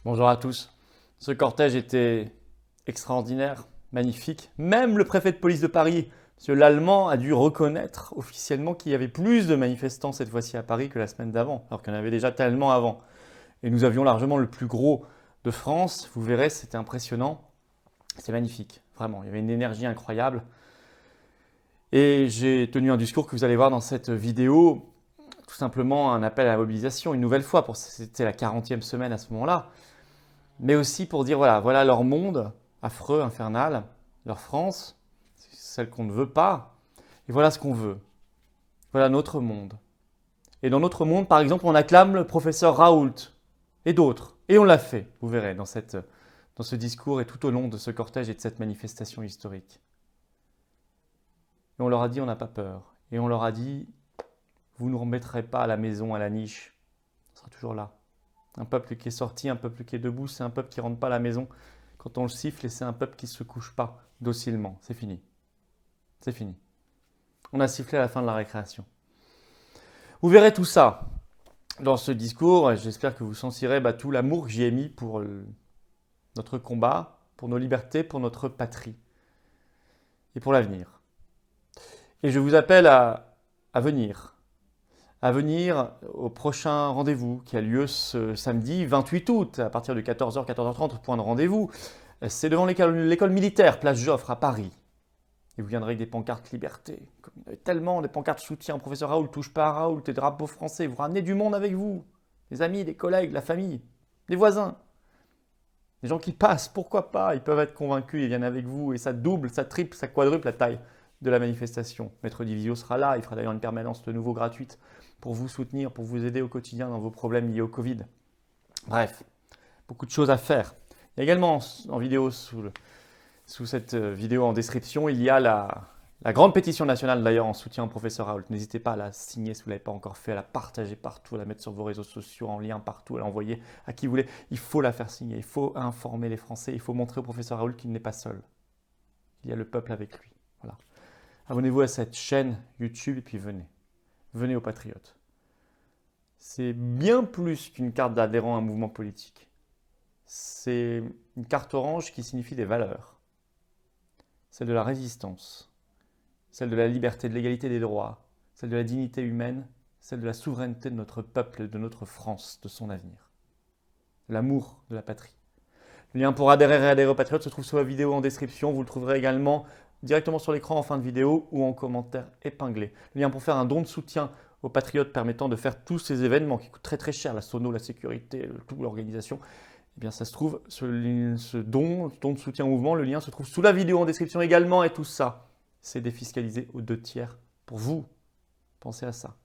Bonjour à tous. Ce cortège était extraordinaire, magnifique. Même le préfet de police de Paris, M. Lallemand, a dû reconnaître officiellement qu'il y avait plus de manifestants cette fois-ci à Paris que la semaine d'avant, alors qu'il y en avait déjà tellement avant. Et nous avions largement le plus gros de France. Vous verrez, c'était impressionnant. C'était magnifique, vraiment. Il y avait une énergie incroyable. Et j'ai tenu un discours que vous allez voir dans cette vidéo, tout simplement un appel à la mobilisation, une nouvelle fois, c'était la 40e semaine à ce moment-là, mais aussi pour dire voilà leur monde affreux, infernal, leur France, celle qu'on ne veut pas, et voilà ce qu'on veut. Voilà notre monde. Et dans notre monde, par exemple, on acclame le professeur Raoult et d'autres, et on l'a fait, vous verrez, dans ce discours et tout au long de ce cortège et de cette manifestation historique. Et on leur a dit on n'a pas peur, et on leur a dit vous ne nous remettrez pas à la maison, à la niche, on sera toujours là. Un peuple qui est sorti, un peuple qui est debout, c'est un peuple qui ne rentre pas à la maison quand on le siffle et c'est un peuple qui ne se couche pas docilement. C'est fini. C'est fini. On a sifflé à la fin de la récréation. Vous verrez tout ça dans ce discours. J'espère que vous sentirez tout l'amour que j'y ai mis pour notre combat, pour nos libertés, pour notre patrie et pour l'avenir. Et je vous appelle à venir au prochain rendez-vous qui a lieu ce samedi 28 août à partir de 14h, 14h30, point de rendez-vous. C'est devant l'école militaire, place Joffre à Paris. Et vous viendrez avec des pancartes liberté. Comme il y en avait tellement, des pancartes soutien au professeur Raoult, touche pas à Raoult, des drapeaux français. Vous ramenez du monde avec vous. Des amis, des collègues, la famille, des voisins. Des gens qui passent, pourquoi pas, ils peuvent être convaincus, ils viennent avec vous et ça double, ça triple, ça quadruple la taille de la manifestation. Maître Divisio sera là, il fera d'ailleurs une permanence de nouveau gratuite pour vous soutenir, pour vous aider au quotidien dans vos problèmes liés au Covid. Bref, beaucoup de choses à faire. Il y a également en vidéo, sous cette vidéo en description, il y a la grande pétition nationale d'ailleurs en soutien au professeur Raoult. N'hésitez pas à la signer si vous ne l'avez pas encore fait, à la partager partout, à la mettre sur vos réseaux sociaux, en lien partout, à l'envoyer à qui vous voulez. Il faut la faire signer, il faut informer les Français, il faut montrer au professeur Raoult qu'il n'est pas seul. Il y a le peuple avec lui. Voilà. Abonnez-vous à cette chaîne YouTube et puis venez aux Patriotes. C'est bien plus qu'une carte d'adhérent à un mouvement politique. C'est une carte orange qui signifie des valeurs. Celle de la résistance, celle de la liberté, de l'égalité des droits, celle de la dignité humaine, celle de la souveraineté de notre peuple, de notre France, de son avenir. L'amour de la patrie. Le lien pour adhérer et adhérer aux Patriotes se trouve sous la vidéo en description. Vous le trouverez également directement sur l'écran en fin de vidéo ou en commentaire épinglé. Le lien pour faire un don de soutien aux Patriotes permettant de faire tous ces événements qui coûtent très très cher, la sono, la sécurité, toute l'organisation, eh bien ça se trouve, ce don de soutien au mouvement, le lien se trouve sous la vidéo en description également et tout ça, c'est défiscalisé aux 2/3 pour vous. Pensez à ça.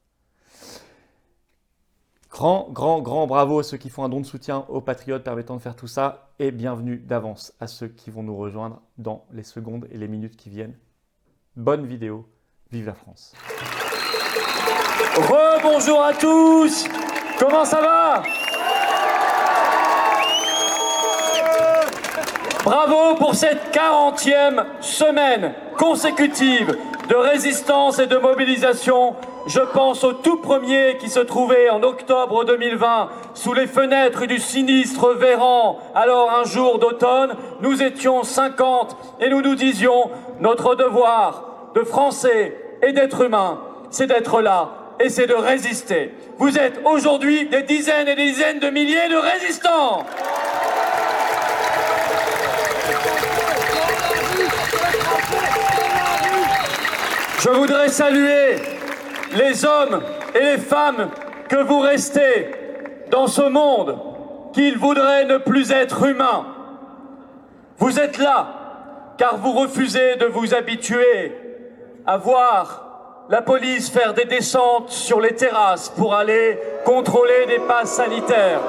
Grand bravo à ceux qui font un don de soutien aux Patriotes permettant de faire tout ça et bienvenue d'avance à ceux qui vont nous rejoindre dans les secondes et les minutes qui viennent. Bonne vidéo, vive la France. Rebonjour à tous, comment ça va? Bravo pour cette 40e semaine consécutive de résistance et de mobilisation. Je pense au tout premier qui se trouvait en octobre 2020 sous les fenêtres du sinistre Véran. Alors un jour d'automne, nous étions 50 et nous nous disions notre devoir de Français et d'être humains, c'est d'être là et c'est de résister. Vous êtes aujourd'hui des dizaines et des dizaines de milliers de résistants. Je voudrais saluer les hommes et les femmes que vous restez dans ce monde qu'ils voudraient ne plus être humains. Vous êtes là car vous refusez de vous habituer à voir la police faire des descentes sur les terrasses pour aller contrôler des passes sanitaires.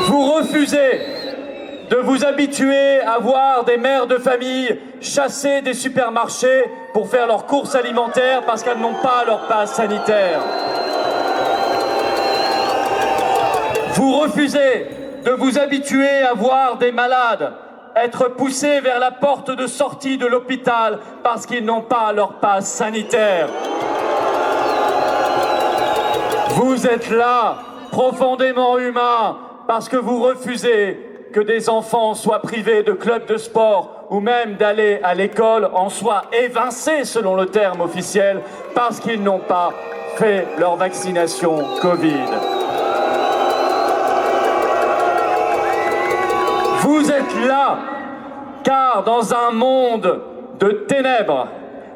Vous refusez de vous habituer à voir des mères de famille chasser des supermarchés pour faire leurs courses alimentaires parce qu'elles n'ont pas leur passe sanitaire. Vous refusez de vous habituer à voir des malades être poussés vers la porte de sortie de l'hôpital parce qu'ils n'ont pas leur passe sanitaire. Vous êtes là, profondément humain, parce que vous refusez que des enfants soient privés de clubs de sport ou même d'aller à l'école, en soient évincés selon le terme officiel, parce qu'ils n'ont pas fait leur vaccination Covid. Vous êtes là, car dans un monde de ténèbres,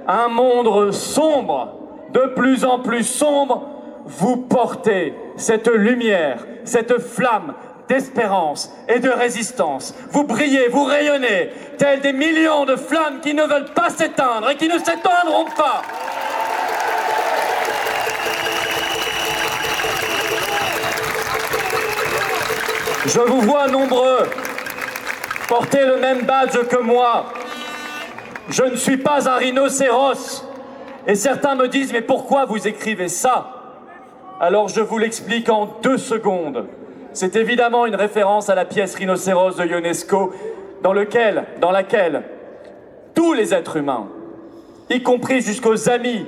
un monde sombre, de plus en plus sombre, vous portez cette lumière, cette flamme d'espérance et de résistance. Vous brillez, vous rayonnez, tels des millions de flammes qui ne veulent pas s'éteindre et qui ne s'éteindront pas. Je vous vois nombreux porter le même badge que moi. Je ne suis pas un rhinocéros. Et certains me disent, mais pourquoi vous écrivez ça? Alors je vous l'explique en 2 secondes. C'est évidemment une référence à la pièce Rhinocéros de Ionesco, dans laquelle tous les êtres humains, y compris jusqu'aux amis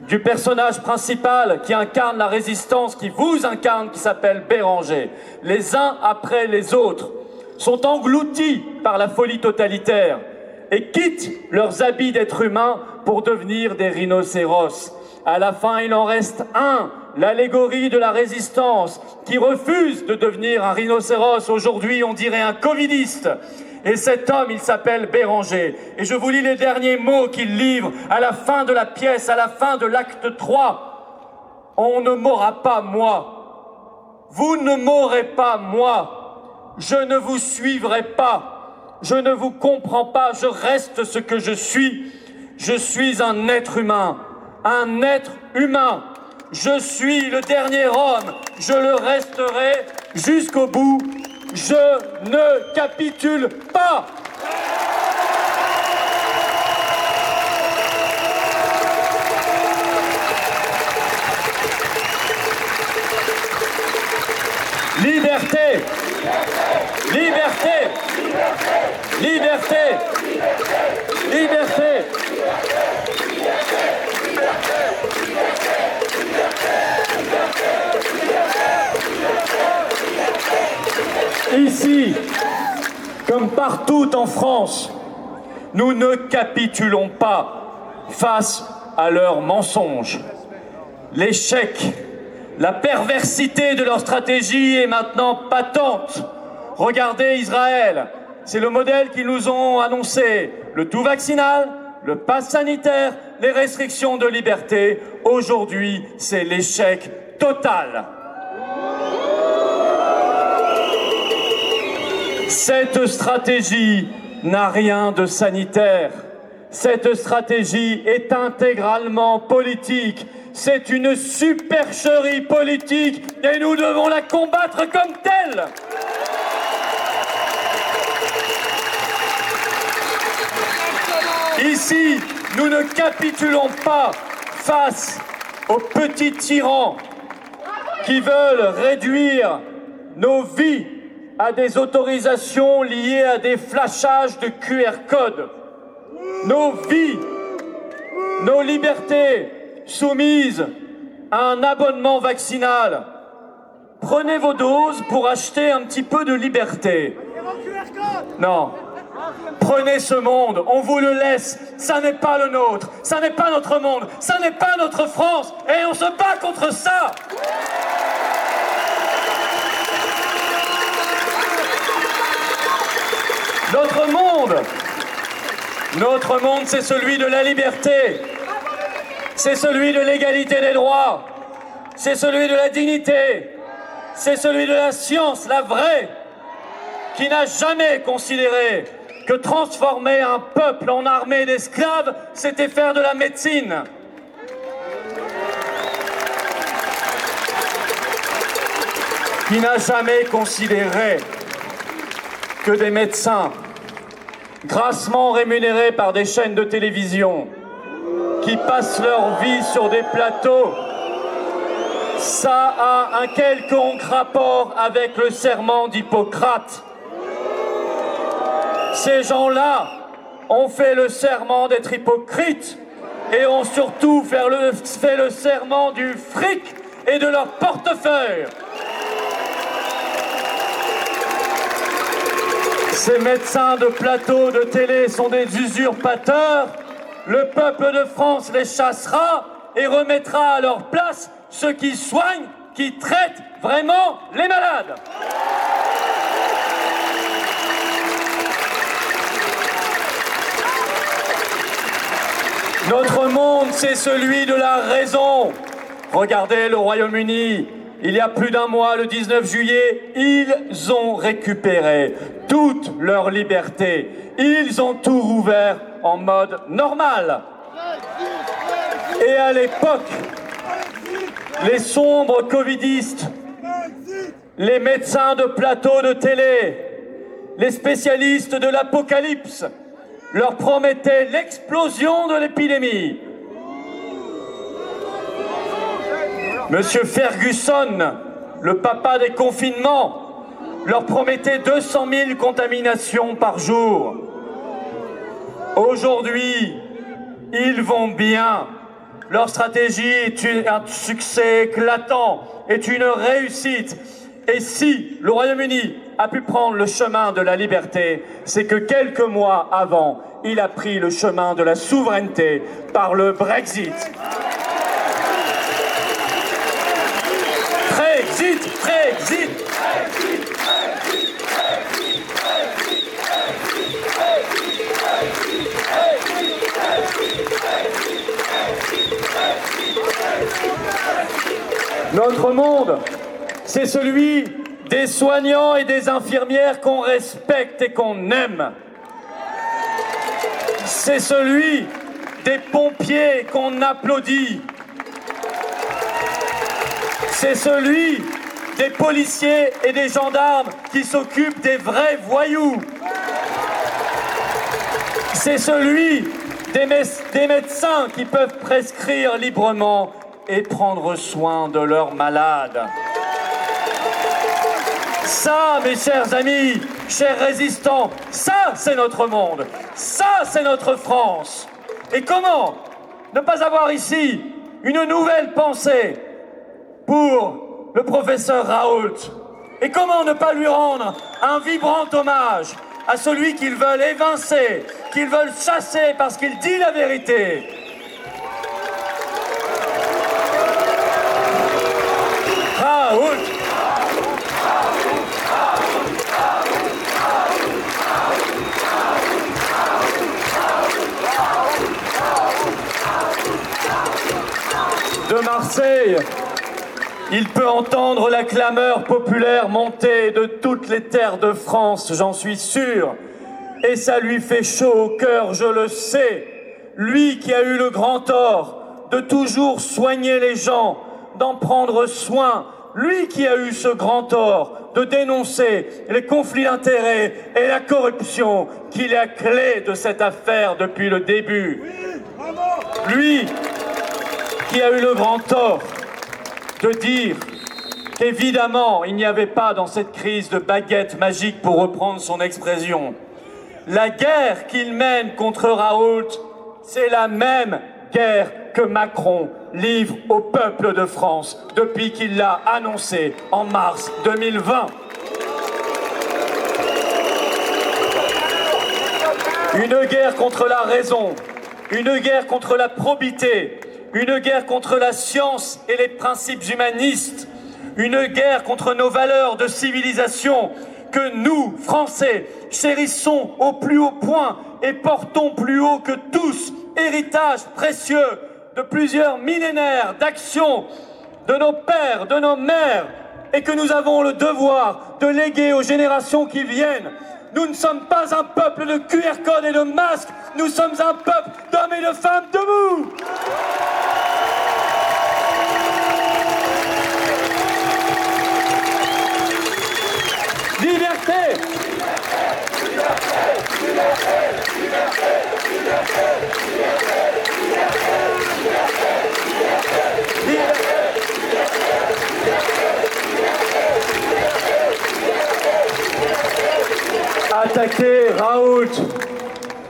du personnage principal qui incarne la résistance, qui vous incarne, qui s'appelle Béranger, les uns après les autres, sont engloutis par la folie totalitaire et quittent leurs habits d'êtres humains pour devenir des rhinocéros. À la fin, il en reste un, l'allégorie de la résistance, qui refuse de devenir un rhinocéros. Aujourd'hui, on dirait un covidiste. Et cet homme, il s'appelle Béranger. Et je vous lis les derniers mots qu'il livre à la fin de la pièce, à la fin de l'acte 3. On ne m'aura pas, moi. Vous ne m'aurez pas, moi. Je ne vous suivrai pas. Je ne vous comprends pas. Je reste ce que je suis. Je suis un être humain. Un être humain. Je suis le dernier homme. Je le resterai jusqu'au bout. Je ne capitule pas. Liberté. Liberté. Liberté. Liberté. Ici, comme partout en France, nous ne capitulons pas face à leurs mensonges. L'échec, la perversité de leur stratégie est maintenant patente. Regardez Israël, c'est le modèle qu'ils nous ont annoncé. Le tout vaccinal, le pass sanitaire, les restrictions de liberté. Aujourd'hui, c'est l'échec total. Cette stratégie n'a rien de sanitaire. Cette stratégie est intégralement politique. C'est une supercherie politique et nous devons la combattre comme telle. Ici, nous ne capitulons pas face aux petits tyrans qui veulent réduire nos vies à des autorisations liées à des flashages de QR code. Nos vies, nos libertés soumises à un abonnement vaccinal. Prenez vos doses pour acheter un petit peu de liberté. Non. Prenez ce monde, on vous le laisse, ça n'est pas le nôtre, ça n'est pas notre monde, ça n'est pas notre France, et on se bat contre ça. Notre monde, c'est celui de la liberté, c'est celui de l'égalité des droits, c'est celui de la dignité, c'est celui de la science, la vraie, qui n'a jamais considéré que transformer un peuple en armée d'esclaves, c'était faire de la médecine. Qui n'a jamais considéré que des médecins, grassement rémunérés par des chaînes de télévision, qui passent leur vie sur des plateaux, ça a un quelconque rapport avec le serment d'Hippocrate. Ces gens-là ont fait le serment d'être hypocrites et ont surtout fait le serment du fric et de leur portefeuille. Ces médecins de plateau de télé sont des usurpateurs. Le peuple de France les chassera et remettra à leur place ceux qui soignent, qui traitent vraiment les malades. Notre monde, c'est celui de la raison. Regardez le Royaume-Uni. Il y a plus d'un mois, le 19 juillet, ils ont récupéré toute leur liberté. Ils ont tout rouvert en mode normal. Et à l'époque, les sombres covidistes, les médecins de plateau de télé, les spécialistes de l'apocalypse leur promettaient l'explosion de l'épidémie. Monsieur Ferguson, le papa des confinements, leur promettait 200 000 contaminations par jour. Aujourd'hui, ils vont bien. Leur stratégie est un succès éclatant, est une réussite. Et si le Royaume-Uni a pu prendre le chemin de la liberté, c'est que quelques mois avant, il a pris le chemin de la souveraineté par le Brexit. Brexit, Brexit. Notre monde, c'est celui des soignants et des infirmières qu'on respecte et qu'on aime. C'est celui des pompiers qu'on applaudit. C'est celui des policiers et des gendarmes qui s'occupent des vrais voyous. C'est celui des médecins qui peuvent prescrire librement et prendre soin de leurs malades. Ça, mes chers amis, chers résistants, ça, c'est notre monde. Ça, c'est notre France. Et comment ne pas avoir ici une nouvelle pensée pour le professeur Raoult? Et comment ne pas lui rendre un vibrant hommage à celui qu'ils veulent évincer, qu'ils veulent chasser parce qu'il dit la vérité? Raoult! De Marseille, il peut entendre la clameur populaire monter de toutes les terres de France, j'en suis sûr. Et ça lui fait chaud au cœur, je le sais. Lui qui a eu le grand tort de toujours soigner les gens, d'en prendre soin. Lui qui a eu ce grand tort de dénoncer les conflits d'intérêts et la corruption, qui est la clé de cette affaire depuis le début. Lui qui a eu le grand tort de dire qu'évidemment, il n'y avait pas dans cette crise de baguette magique, pour reprendre son expression. La guerre qu'il mène contre Raoult, c'est la même guerre que Macron livre au peuple de France depuis qu'il l'a annoncé en mars 2020. Une guerre contre la raison, une guerre contre la probité, une guerre contre la science et les principes humanistes, une guerre contre nos valeurs de civilisation que nous, Français, chérissons au plus haut point et portons plus haut que tous, héritage précieux de plusieurs millénaires d'actions de nos pères, de nos mères, et que nous avons le devoir de léguer aux générations qui viennent. Nous ne sommes pas un peuple de QR code et de masques, nous sommes un peuple d'hommes et de femmes debout. Liberté! Attaquer Raoult,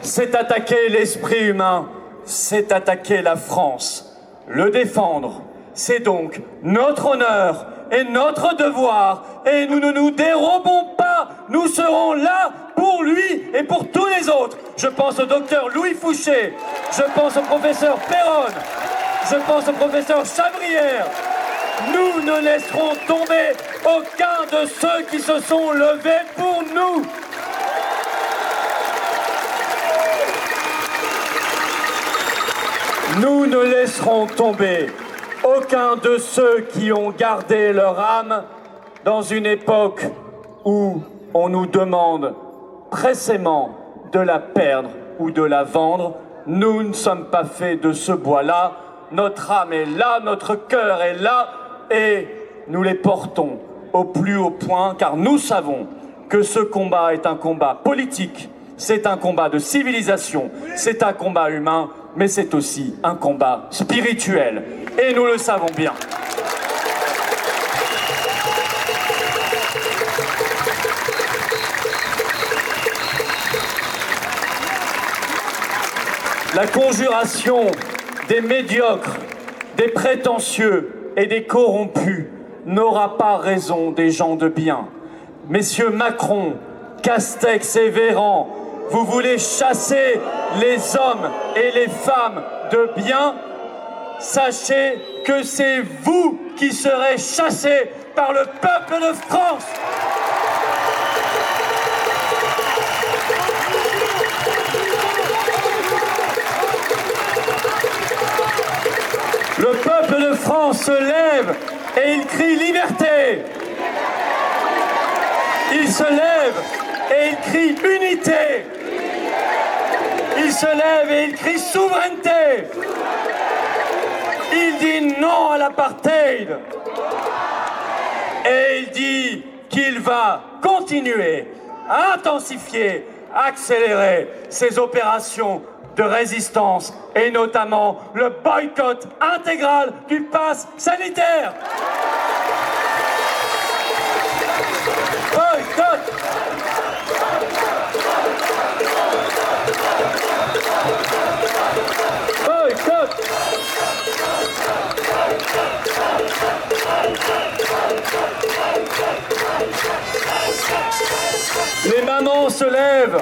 c'est attaquer l'esprit humain, c'est attaquer la France. Le défendre, C'est donc notre honneur et notre devoir, et nous ne nous dérobons pas, nous serons là pour lui et pour tous les autres. Je pense au docteur Louis Fouché, je pense au professeur Perron, je pense au professeur Chabrière. Nous ne laisserons tomber aucun de ceux qui se sont levés pour nous. Nous ne laisserons tomber aucun de ceux qui ont gardé leur âme dans une époque où on nous demande pressément de la perdre ou de la vendre. Nous ne sommes pas faits de ce bois-là. Notre âme est là, notre cœur est là, et nous les portons au plus haut point, car nous savons que ce combat est un combat politique, c'est un combat de civilisation, c'est un combat humain, mais c'est aussi un combat spirituel, et nous le savons bien. La conjuration des médiocres, des prétentieux et des corrompus n'aura pas raison des gens de bien. Messieurs Macron, Castex et Véran, vous voulez chasser les hommes et les femmes de bien? Sachez que c'est vous qui serez chassés par le peuple de France. Le peuple de France se lève et il crie liberté. Il se lève et il crie unité. Il se lève et il crie souveraineté. Il dit non à l'apartheid. Et il dit qu'il va continuer à intensifier, à accélérer ses opérations de résistance et notamment le boycott intégral du pass sanitaire. Boycott. Boycott. Les mamans se lèvent.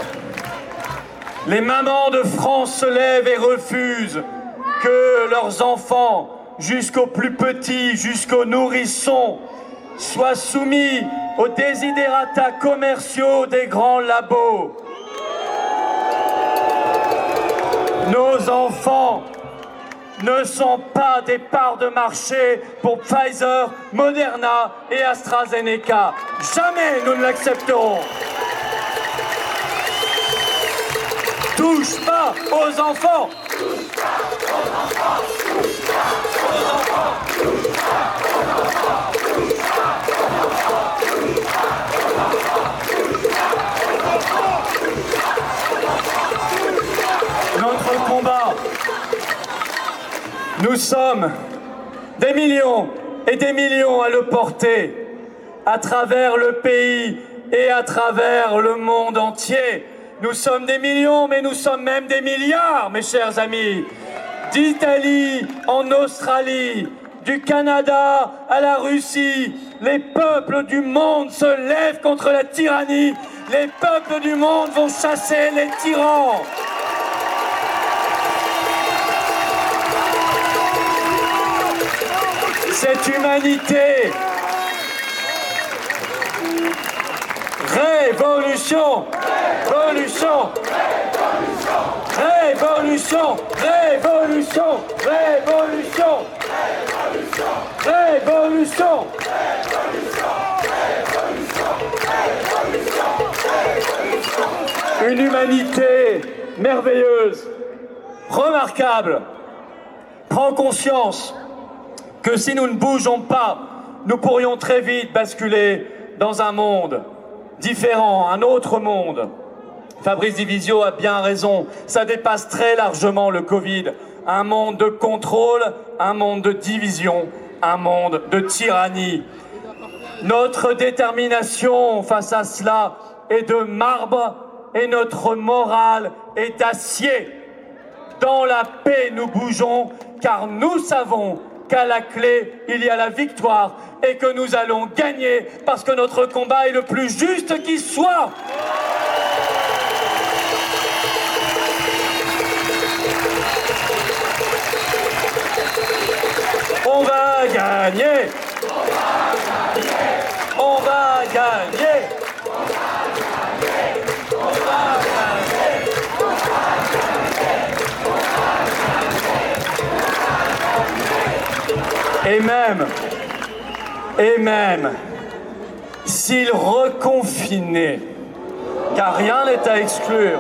Les mamans de France se lèvent et refusent que leurs enfants, jusqu'aux plus petits, jusqu'aux nourrissons, soient soumis aux désidératas commerciaux des grands labos. Nos enfants ne sont pas des parts de marché pour Pfizer, Moderna et AstraZeneca. Jamais nous ne l'accepterons. Touche pas aux enfants. Touche pas aux enfants. Touche pas aux enfants. Touche pas aux enfants. Touche pas aux enfants. Touche pas aux enfants. Notre combat. Nous sommes des millions et des millions à le porter à travers le pays et à travers le monde entier. Nous sommes des millions, mais nous sommes même des milliards, mes chers amis. D'Italie en Australie, du Canada à la Russie, les peuples du monde se lèvent contre la tyrannie. Les peuples du monde vont chasser les tyrans. Cette humanité, révolution, révolution, révolution, révolution, révolution, révolution, une humanité merveilleuse, remarquable, prend conscience que si nous ne bougeons pas, nous pourrions très vite basculer dans un monde différent, un autre monde. Fabrice Divisio a bien raison, ça dépasse très largement le Covid. Un monde de contrôle, un monde de division, un monde de tyrannie. Notre détermination face à cela est de marbre et notre morale est d'acier. Dans la paix, nous bougeons car nous savons qu'à la clé, il y a la victoire et que nous allons gagner parce que notre combat est le plus juste qui soit. On va gagner. On va gagner. On va gagner. Et même, s'il reconfinait, car rien n'est à exclure,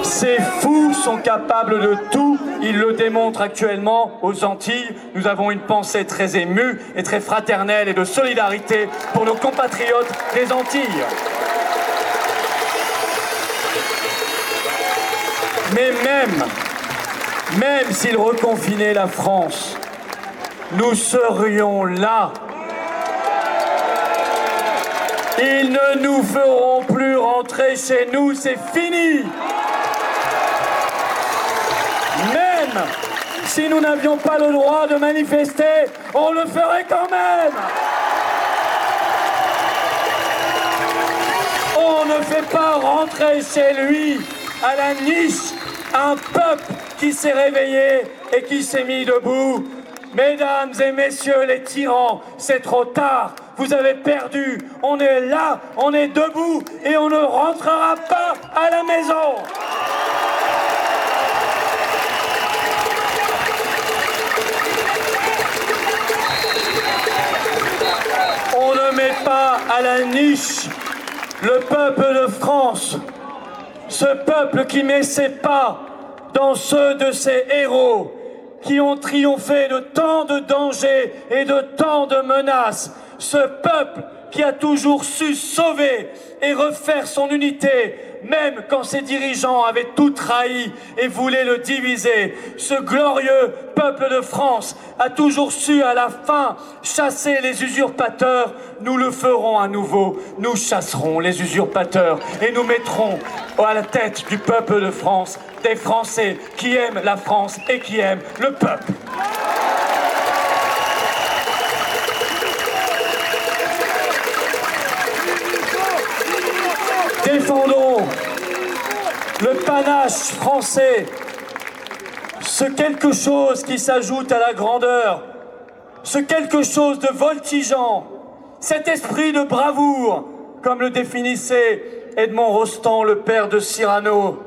ces fous sont capables de tout, ils le démontrent actuellement aux Antilles. Nous avons une pensée très émue et très fraternelle et de solidarité pour nos compatriotes des Antilles. Mais même s'ils reconfinaient la France, nous serions là. Ils ne nous feront plus rentrer chez nous, c'est fini. Même si nous n'avions pas le droit de manifester, on le ferait quand même. On ne fait pas rentrer chez lui, à la niche, un peuple qui s'est réveillé et qui s'est mis debout. Mesdames et messieurs les tyrans, c'est trop tard, vous avez perdu. On est là, on est debout et on ne rentrera pas à la maison. On ne met pas à la niche le peuple de France, ce peuple qui met ses pas dans ceux de ses héros, qui ont triomphé de tant de dangers et de tant de menaces, ce peuple qui a toujours su sauver et refaire son unité, même quand ses dirigeants avaient tout trahi et voulaient le diviser. Ce glorieux peuple de France a toujours su à la fin chasser les usurpateurs. Nous le ferons à nouveau. Nous chasserons les usurpateurs et nous mettrons à la tête du peuple de France des Français qui aiment la France et qui aiment le peuple. Défendons le panache français, ce quelque chose qui s'ajoute à la grandeur, ce quelque chose de voltigeant, cet esprit de bravoure, comme le définissait Edmond Rostand, le père de Cyrano.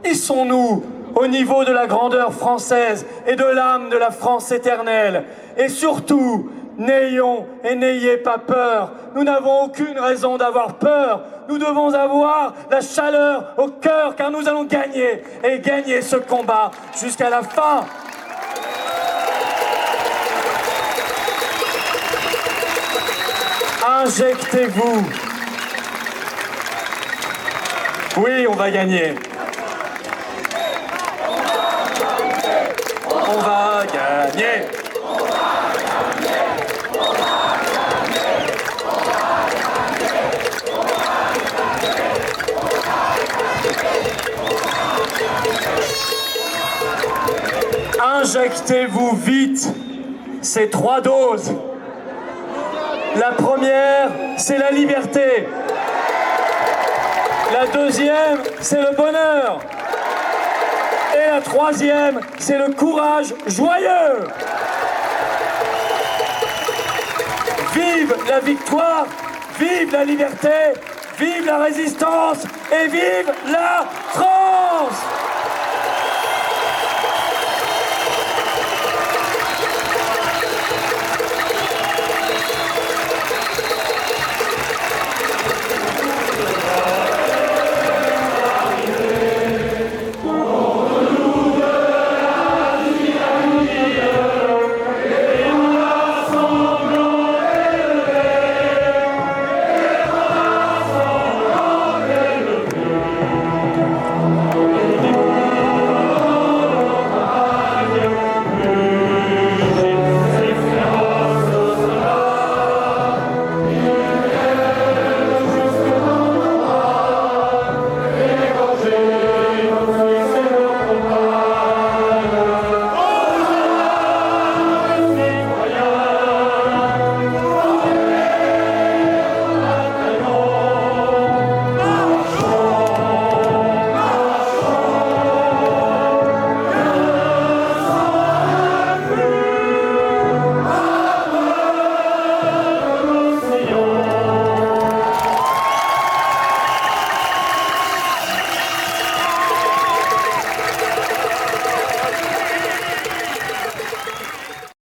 Hissons-nous au niveau de la grandeur française et de l'âme de la France éternelle. Et surtout, n'ayons et n'ayez pas peur. Nous n'avons aucune raison d'avoir peur. Nous devons avoir la chaleur au cœur car nous allons gagner et gagner ce combat jusqu'à la fin. Injectez-vous. Oui, on va gagner. On va gagner. Injectez-vous vite ces 3 doses. La première, c'est la liberté. La deuxième, c'est le bonheur. Et la troisième, c'est le courage joyeux. Vive la victoire, vive la liberté, vive la résistance et vive la France!